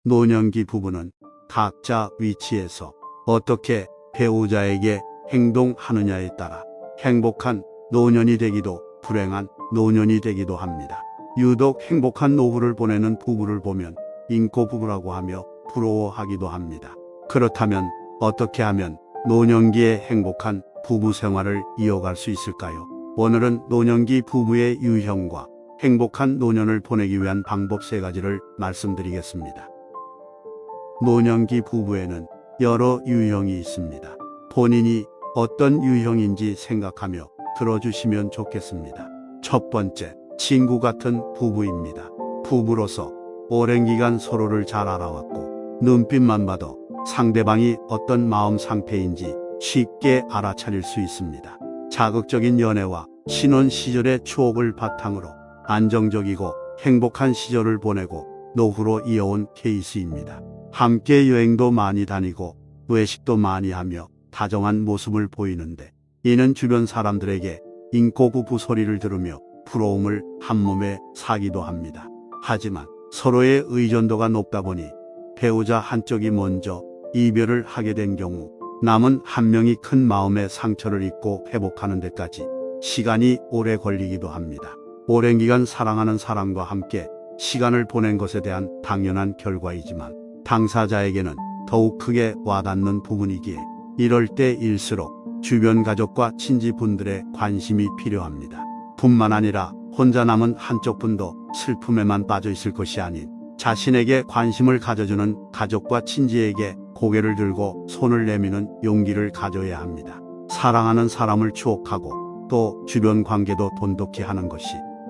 노년기 부부는 각자 위치에서 어떻게 배우자에게 행동하느냐에 따라 행복한 노년이 되기도 불행한 노년이 되기도 합니다. 유독 행복한 노후를 보내는 부부를 보면 인꼬부부라고 하며 부러워하기도 합니다. 그렇다면 어떻게 하면 노년기에 행복한 부부 생활을 이어갈 수 있을까요? 오늘은 노년기 부부의 유형과 행복한 노년을 보내기 위한 방법 3가지를 말씀드리겠습니다. 노년기 부부에는 여러 유형이 있습니다. 본인이 어떤 유형인지 생각하며 들어주시면 좋겠습니다. 첫 번째, 친구 같은 부부입니다. 부부로서 오랜 기간 서로를 잘 알아왔고 눈빛만 봐도 상대방이 어떤 마음 상태인지 쉽게 알아차릴 수 있습니다. 자극적인 연애와 신혼 시절의 추억을 바탕으로 안정적이고 행복한 시절을 보내고 노후로 이어온 케이스입니다. 함께 여행도 많이 다니고 외식도 많이 하며 다정한 모습을 보이는데 이는 주변 사람들에게 인꼬부부 소리를 들으며 부러움을 한몸에 사기도 합니다. 하지만 서로의 의존도가 높다 보니 배우자 한쪽이 먼저 이별을 하게 된 경우 남은 한 명이 큰 마음의 상처를 입고 회복하는 데까지 시간이 오래 걸리기도 합니다. 오랜 기간 사랑하는 사람과 함께 시간을 보낸 것에 대한 당연한 결과이지만 당사자에게는 더욱 크게 와닿는 부분이기에 이럴 때일수록 주변 가족과 친지분들의 관심이 필요합니다. 뿐만 아니라 혼자 남은 한쪽 분도 슬픔에만 빠져 있을 것이 아닌 자신에게 관심을 가져주는 가족과 친지에게 고개를 들고 손을 내미는 용기를 가져야 합니다. 사랑하는 사람을 추억하고 또 주변 관계도 돈독히 하는 것이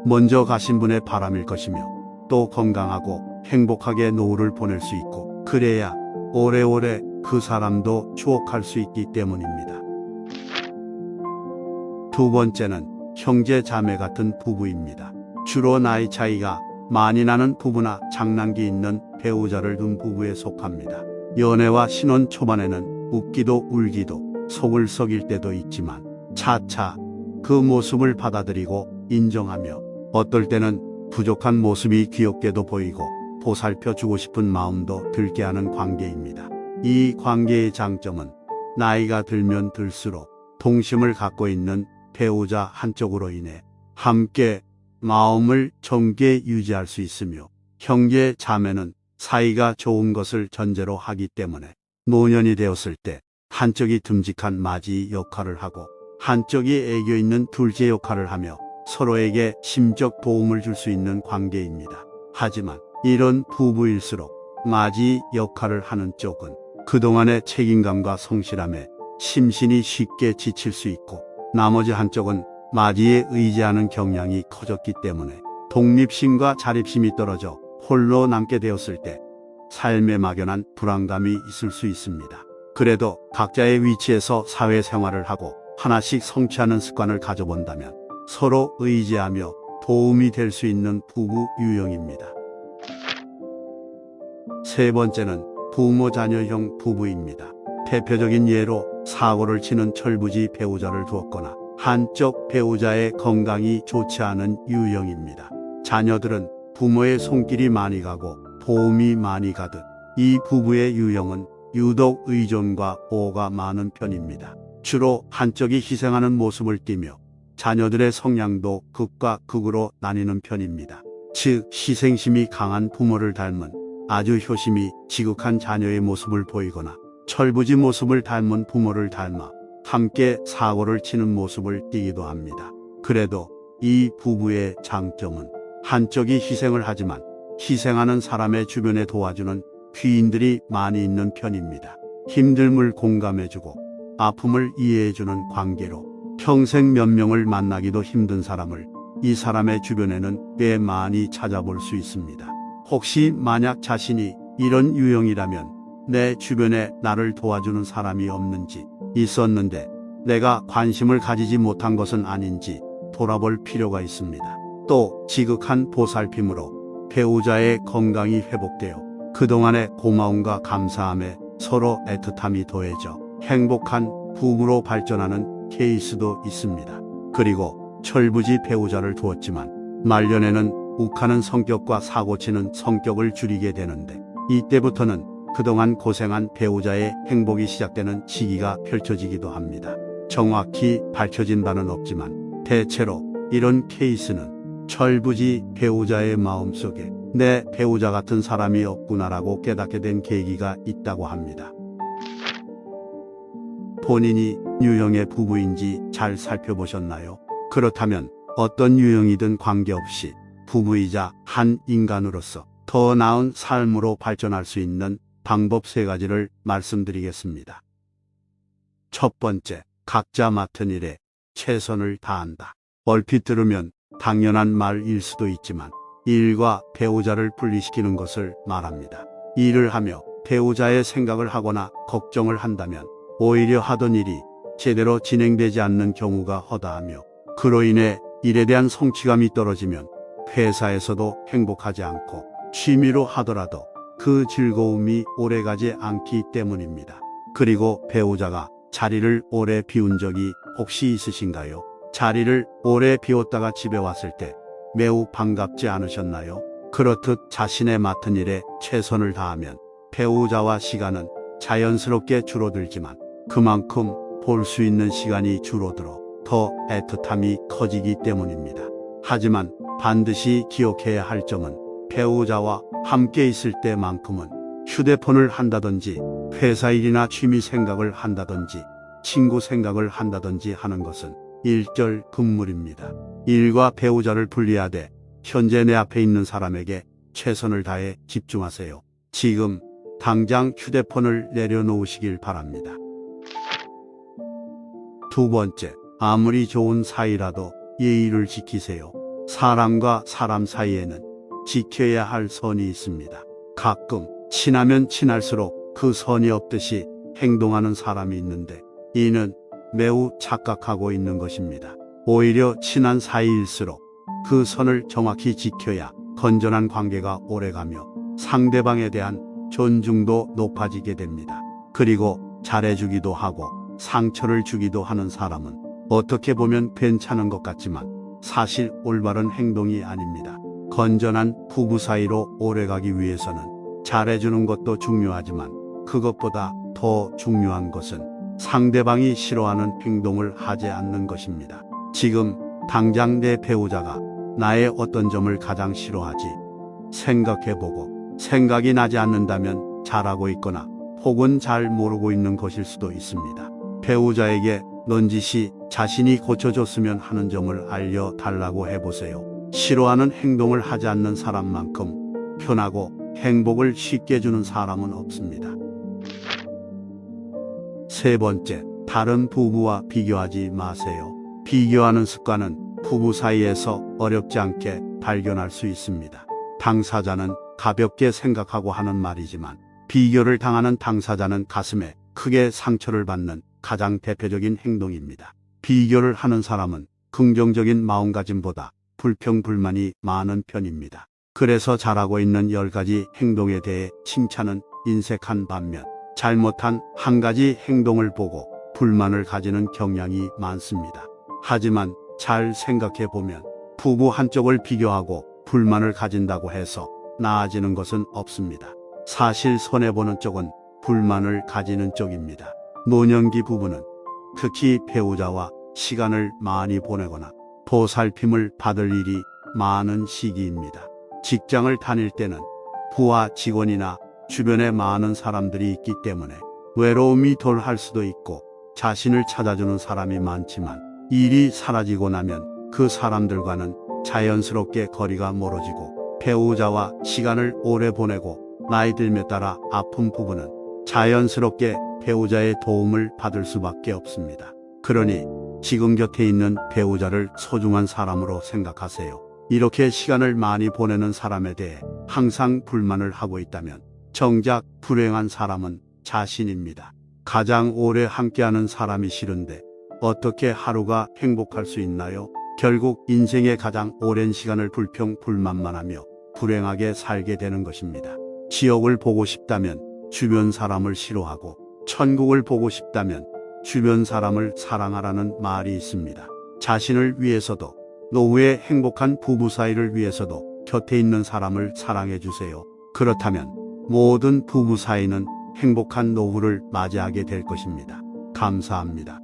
먼저 가신 분의 바람일 것이며 또 건강하고 행복하게 노후를 보낼 수 있고 그래야 오래오래 그 사람도 추억할 수 있기 때문입니다. 두 번째는 형제 자매 같은 부부입니다. 주로 나이 차이가 많이 나는 부부나 장난기 있는 배우자를 둔 부부에 속합니다. 연애와 신혼 초반에는 웃기도 울기도 속을 썩일 때도 있지만 차차 그 모습을 받아들이고 인정하며 어떨 때는 부족한 모습이 귀엽게도 보이고 보살펴주고 싶은 마음도 들게 하는 관계입니다. 이 관계의 장점은 나이가 들면 들수록 동심을 갖고 있는 배우자 한쪽으로 인해 함께 마음을 정게 유지할 수 있으며 형제 자매는 사이가 좋은 것을 전제로 하기 때문에 노년이 되었을 때 한쪽이 듬직한 맞이 역할을 하고 한쪽이 애교 있는 둘째 역할을 하며 서로에게 심적 도움을 줄 수 있는 관계입니다. 하지만 이런 부부일수록 맞이 역할을 하는 쪽은 그동안의 책임감과 성실함에 심신이 쉽게 지칠 수 있고 나머지 한쪽은 맞이에 의지하는 경향이 커졌기 때문에 독립심과 자립심이 떨어져 홀로 남게 되었을 때 삶에 막연한 불안감이 있을 수 있습니다. 그래도 각자의 위치에서 사회생활을 하고 하나씩 성취하는 습관을 가져본다면 서로 의지하며 도움이 될 수 있는 부부 유형입니다. 세 번째는 부모 자녀형 부부입니다. 대표적인 예로 사고를 치는 철부지 배우자를 두었거나 한쪽 배우자의 건강이 좋지 않은 유형입니다. 자녀들은 부모의 손길이 많이 가고 도움이 많이 가듯 이 부부의 유형은 유독 의존과 보호가 많은 편입니다. 주로 한쪽이 희생하는 모습을 띠며 자녀들의 성향도 극과 극으로 나뉘는 편입니다. 즉 희생심이 강한 부모를 닮은 아주 효심이 지극한 자녀의 모습을 보이거나 철부지 모습을 닮은 부모를 닮아 함께 사고를 치는 모습을 띠기도 합니다. 그래도 이 부부의 장점은 한쪽이 희생을 하지만 희생하는 사람의 주변에 도와주는 귀인들이 많이 있는 편입니다. 힘듦을 공감해주고 아픔을 이해해주는 관계로 평생 몇 명을 만나기도 힘든 사람을 이 사람의 주변에는 꽤 많이 찾아볼 수 있습니다. 혹시 만약 자신이 이런 유형이라면 내 주변에 나를 도와주는 사람이 없는지, 있었는데 내가 관심을 가지지 못한 것은 아닌지 돌아볼 필요가 있습니다. 또 지극한 보살핌으로 배우자의 건강이 회복되어 그동안의 고마움과 감사함에 서로 애틋함이 더해져 행복한 부부로 발전하는 케이스도 있습니다. 그리고 철부지 배우자를 두었지만 말년에는 욱하는 성격과 사고치는 성격을 줄이게 되는데 이때부터는 그동안 고생한 배우자의 행복이 시작되는 시기가 펼쳐지기도 합니다. 정확히 밝혀진 바는 없지만 대체로 이런 케이스는 철부지 배우자의 마음속에 내 배우자 같은 사람이 없구나라고 깨닫게 된 계기가 있다고 합니다. 본인이 유형의 부부인지 잘 살펴보셨나요? 그렇다면 어떤 유형이든 관계없이 부부이자 한 인간으로서 더 나은 삶으로 발전할 수 있는 방법 3가지를 말씀드리겠습니다. 첫 번째, 각자 맡은 일에 최선을 다한다. 얼핏 들으면 당연한 말일 수도 있지만 일과 배우자를 분리시키는 것을 말합니다. 일을 하며 배우자의 생각을 하거나 걱정을 한다면 오히려 하던 일이 제대로 진행되지 않는 경우가 허다하며 그로 인해 일에 대한 성취감이 떨어지면 회사에서도 행복하지 않고 취미로 하더라도 그 즐거움이 오래가지 않기 때문입니다. 그리고 배우자가 자리를 오래 비운 적이 혹시 있으신가요? 자리를 오래 비웠다가 집에 왔을 때 매우 반갑지 않으셨나요? 그렇듯 자신의 맡은 일에 최선을 다하면 배우자와 시간은 자연스럽게 줄어들지만 그만큼 볼 수 있는 시간이 줄어들어 더 애틋함이 커지기 때문입니다. 하지만 반드시 기억해야 할 점은 배우자와 함께 있을 때만큼은 휴대폰을 한다든지 회사 일이나 취미 생각을 한다든지 친구 생각을 한다든지 하는 것은 일절금물입니다. 일과 배우자를 분리하되 현재 내 앞에 있는 사람에게 최선을 다해 집중하세요. 지금 당장 휴대폰을 내려놓으시길 바랍니다. 두 번째, 아무리 좋은 사이라도 예의를 지키세요. 사람과 사람 사이에는 지켜야 할 선이 있습니다. 가끔 친하면 친할수록 그 선이 없듯이 행동하는 사람이 있는데 이는 매우 착각하고 있는 것입니다. 오히려 친한 사이일수록 그 선을 정확히 지켜야 건전한 관계가 오래가며 상대방에 대한 존중도 높아지게 됩니다. 그리고 잘해주기도 하고 상처를 주기도 하는 사람은 어떻게 보면 괜찮은 것 같지만 사실 올바른 행동이 아닙니다. 건전한 부부 사이로 오래가기 위해서는 잘해주는 것도 중요하지만 그것보다 더 중요한 것은 상대방이 싫어하는 행동을 하지 않는 것입니다. 지금 당장 내 배우자가 나의 어떤 점을 가장 싫어하지 생각해보고 생각이 나지 않는다면 잘하고 있거나 혹은 잘 모르고 있는 것일 수도 있습니다. 배우자에게 넌지시 자신이 고쳐줬으면 하는 점을 알려달라고 해보세요. 싫어하는 행동을 하지 않는 사람만큼 편하고 행복을 쉽게 주는 사람은 없습니다. 세 번째, 다른 부부와 비교하지 마세요. 비교하는 습관은 부부 사이에서 어렵지 않게 발견할 수 있습니다. 당사자는 가볍게 생각하고 하는 말이지만 비교를 당하는 당사자는 가슴에 크게 상처를 받는 가장 대표적인 행동입니다. 비교를 하는 사람은 긍정적인 마음가짐보다 불평불만이 많은 편입니다. 그래서 잘하고 있는 10가지 행동에 대해 칭찬은 인색한 반면 잘못한 한 가지 행동을 보고 불만을 가지는 경향이 많습니다. 하지만 잘 생각해 보면 부부 한쪽을 비교하고 불만을 가진다고 해서 나아지는 것은 없습니다. 사실 손해보는 쪽은 불만을 가지는 쪽입니다. 노년기 부부는 특히 배우자와 시간을 많이 보내거나 보살핌을 받을 일이 많은 시기입니다. 직장을 다닐 때는 부하 직원이나 주변에 많은 사람들이 있기 때문에 외로움이 덜할 수도 있고 자신을 찾아주는 사람이 많지만 일이 사라지고 나면 그 사람들과는 자연스럽게 거리가 멀어지고 배우자와 시간을 오래 보내고 나이 들며 따라 아픈 부부는 자연스럽게 배우자의 도움을 받을 수밖에 없습니다. 그러니 지금 곁에 있는 배우자를 소중한 사람으로 생각하세요. 이렇게 시간을 많이 보내는 사람에 대해 항상 불만을 하고 있다면 정작 불행한 사람은 자신입니다. 가장 오래 함께하는 사람이 싫은데 어떻게 하루가 행복할 수 있나요? 결국 인생의 가장 오랜 시간을 불평불만만 하며 불행하게 살게 되는 것입니다. 지옥을 보고 싶다면 주변 사람을 싫어하고 천국을 보고 싶다면 주변 사람을 사랑하라는 말이 있습니다. 자신을 위해서도 노후의 행복한 부부 사이를 위해서도 곁에 있는 사람을 사랑해 주세요. 그렇다면 모든 부부 사이는 행복한 노후를 맞이하게 될 것입니다. 감사합니다.